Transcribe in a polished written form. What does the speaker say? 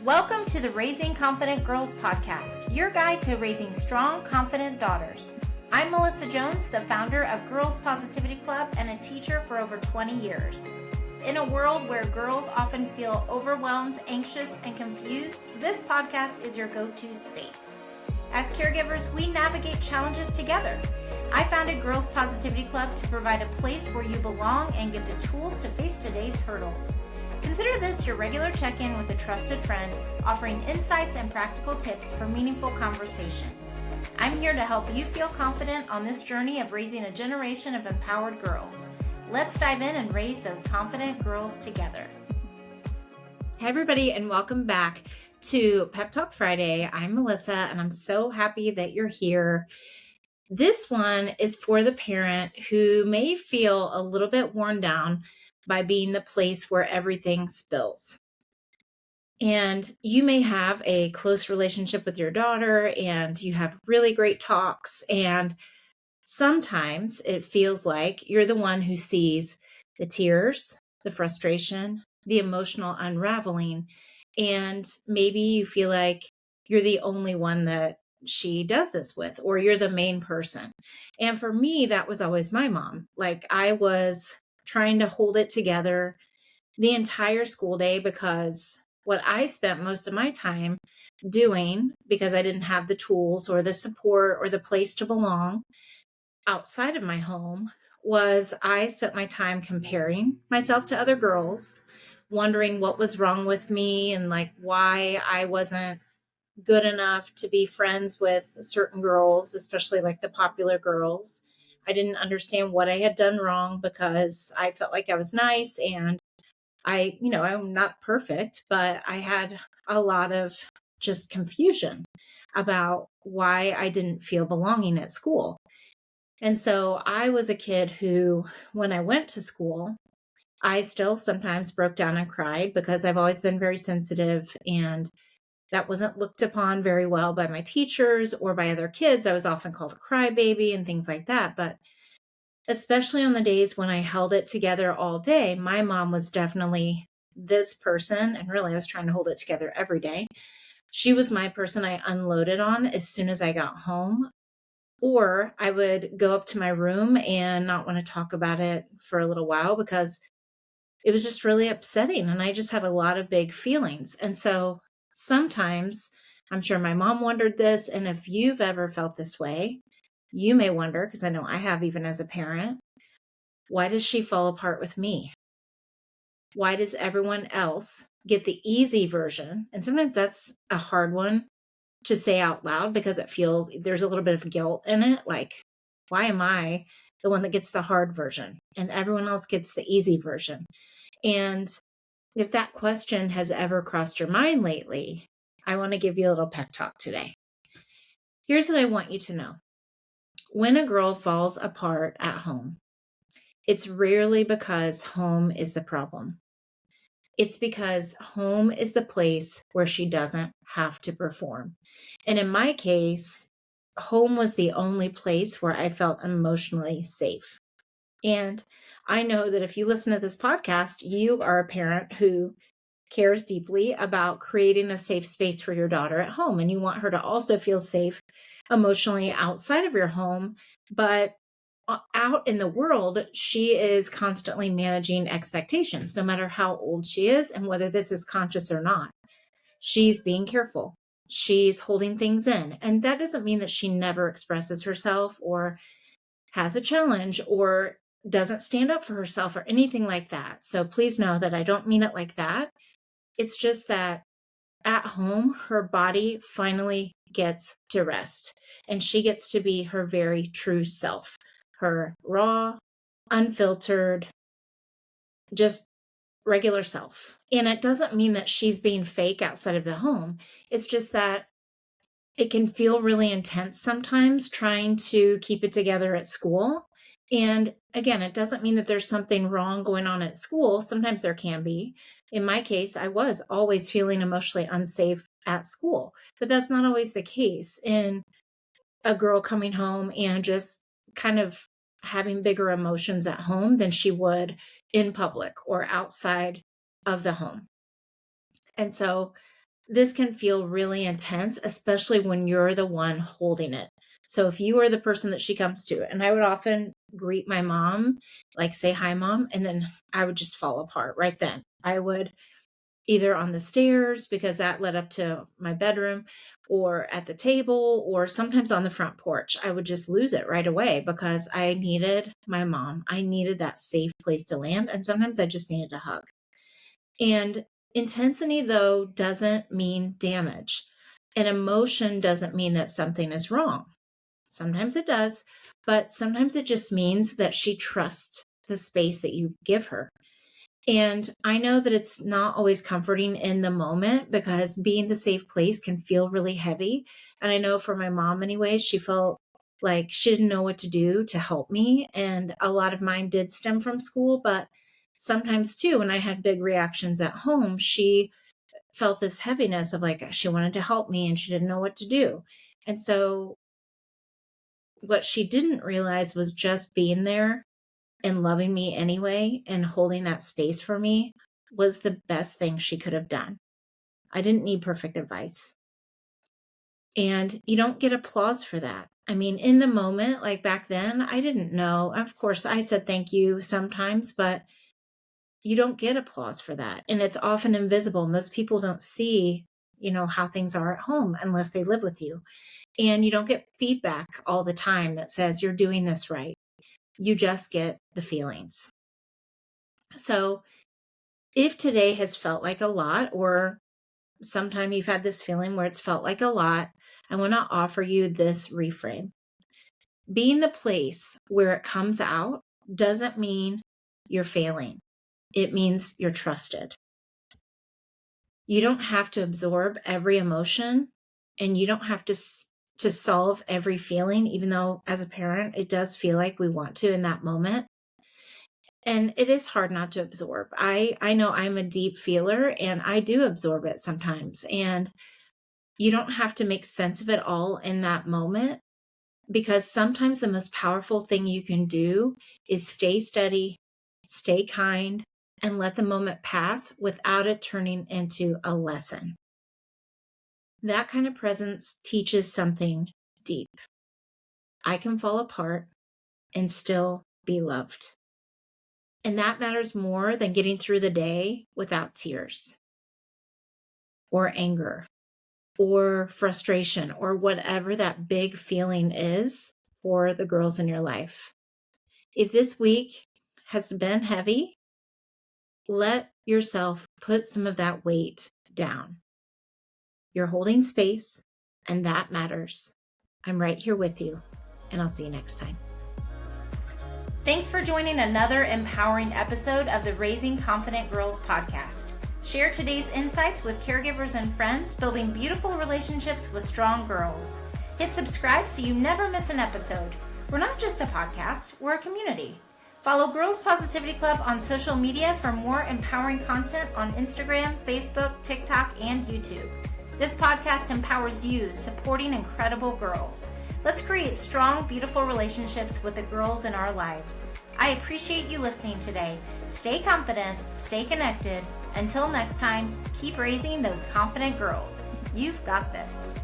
Welcome to the Raising Confident Girls podcast, your guide to raising strong, confident daughters. I'm Melissa Jones, the founder of Girls Positivity Club and a teacher for over 20 years. In a world where girls often feel overwhelmed, anxious, and confused, this podcast is your go-to space. As caregivers, we navigate challenges together. I founded Girls Positivity Club to provide a place where you belong and get the tools to face today's hurdles. Consider this your regular check-in with a trusted friend, offering insights and practical tips for meaningful conversations. I'm here to help you feel confident on this journey of raising a generation of empowered girls. Let's dive in and raise those confident girls together. Hey everybody, and welcome back to Pep Talk Friday. I'm Melissa, and I'm so happy that you're here. This one is for the parent who may feel a little bit worn down by being the place where everything spills. And you may have a close relationship with your daughter and you have really great talks. And sometimes it feels like you're the one who sees the tears, the frustration, the emotional unraveling. And maybe you feel like you're the only one that she does this with, or you're the main person. And for me, that was always my mom. Like I was trying to hold it together the entire school day because what I spent most of my time doing, because I didn't have the tools or the support or the place to belong outside of my home, was I spent my time comparing myself to other girls, wondering what was wrong with me and like why I wasn't good enough to be friends with certain girls, especially like the popular girls. I didn't understand what I had done wrong because I felt like I was nice and I'm not perfect, but I had a lot of just confusion about why I didn't feel belonging at school. And so I was a kid who, when I went to school, I still sometimes broke down and cried because I've always been very sensitive, and that wasn't looked upon very well by my teachers or by other kids. I was often called a crybaby and things like that. But especially on the days when I held it together all day, my mom was definitely this person. And really, I was trying to hold it together every day. She was my person I unloaded on as soon as I got home. Or I would go up to my room and not want to talk about it for a little while because it was just really upsetting. And I just had a lot of big feelings. And so sometimes, I'm sure my mom wondered this. And if you've ever felt this way, you may wonder, because I know I have even as a parent, why does she fall apart with me? Why does everyone else get the easy version? And sometimes that's a hard one to say out loud because it feels there's a little bit of guilt in it. Like, why am I the one that gets the hard version and everyone else gets the easy version? And if that question has ever crossed your mind lately, I want to give you a little pep talk today. Here's what I want you to know. When a girl falls apart at home, it's rarely because home is the problem. It's because home is the place where she doesn't have to perform. And in my case, home was the only place where I felt emotionally safe. And I know that if you listen to this podcast, you are a parent who cares deeply about creating a safe space for your daughter at home. And you want her to also feel safe emotionally outside of your home. But out in the world, she is constantly managing expectations, no matter how old she is and whether this is conscious or not. She's being careful. She's holding things in. And that doesn't mean that she never expresses herself or has a challenge or doesn't stand up for herself or anything like that. So please know that I don't mean it like that. It's just that at home, her body finally gets to rest and she gets to be her very true self, her raw, unfiltered, just regular self. And it doesn't mean that she's being fake outside of the home. It's just that it can feel really intense sometimes trying to keep it together at school. And again, it doesn't mean that there's something wrong going on at school. Sometimes there can be. In my case, I was always feeling emotionally unsafe at school, but that's not always the case in a girl coming home and just kind of having bigger emotions at home than she would in public or outside of the home. And so this can feel really intense, especially when you're the one holding it. So if you are the person that she comes to, and I would often greet my mom, like say, hi, mom, and then I would just fall apart right then. I would either on the stairs because that led up to my bedroom, or at the table, or sometimes on the front porch. I would just lose it right away because I needed my mom. I needed that safe place to land. And sometimes I just needed a hug. And intensity, though, doesn't mean damage. An emotion doesn't mean that something is wrong. Sometimes it does, but sometimes it just means that she trusts the space that you give her. And I know that it's not always comforting in the moment because being the safe place can feel really heavy. And I know for my mom, anyways, she felt like she didn't know what to do to help me. And a lot of mine did stem from school, but sometimes too, when I had big reactions at home, she felt this heaviness of like she wanted to help me and she didn't know what to do. And so what she didn't realize was just being there and loving me anyway and holding that space for me was the best thing she could have done. I didn't need perfect advice. And you don't get applause for that. I mean, in the moment, like back then, I didn't know. Of course, I said thank you sometimes, but you don't get applause for that. And it's often invisible. Most people don't see, how things are at home unless they live with you. And you don't get feedback all the time that says you're doing this right. You just get the feelings. So if today has felt like a lot, or sometime you've had this feeling where it's felt like a lot, I want to offer you this reframe. Being the place where it comes out doesn't mean you're failing. It means you're trusted. You don't have to absorb every emotion, and you don't have to solve every feeling, even though as a parent, it does feel like we want to in that moment. And it is hard not to absorb. I know I'm a deep feeler and I do absorb it sometimes. And you don't have to make sense of it all in that moment, because sometimes the most powerful thing you can do is stay steady, stay kind, and let the moment pass without it turning into a lesson. That kind of presence teaches something deep. I can fall apart and still be loved. And that matters more than getting through the day without tears or anger or frustration or whatever that big feeling is for the girls in your life. If this week has been heavy, let yourself put some of that weight down. You're holding space, and that matters. I'm right here with you, and I'll see you next time. Thanks for joining another empowering episode of the Raising Confident Girls podcast. Share today's insights with caregivers and friends, building beautiful relationships with strong girls. Hit subscribe so you never miss an episode. We're not just a podcast, we're a community. Follow Girls Positivity Club on social media for more empowering content on Instagram, Facebook, TikTok, and YouTube. This podcast empowers you, supporting incredible girls. Let's create strong, beautiful relationships with the girls in our lives. I appreciate you listening today. Stay confident, stay connected. Until next time, keep raising those confident girls. You've got this.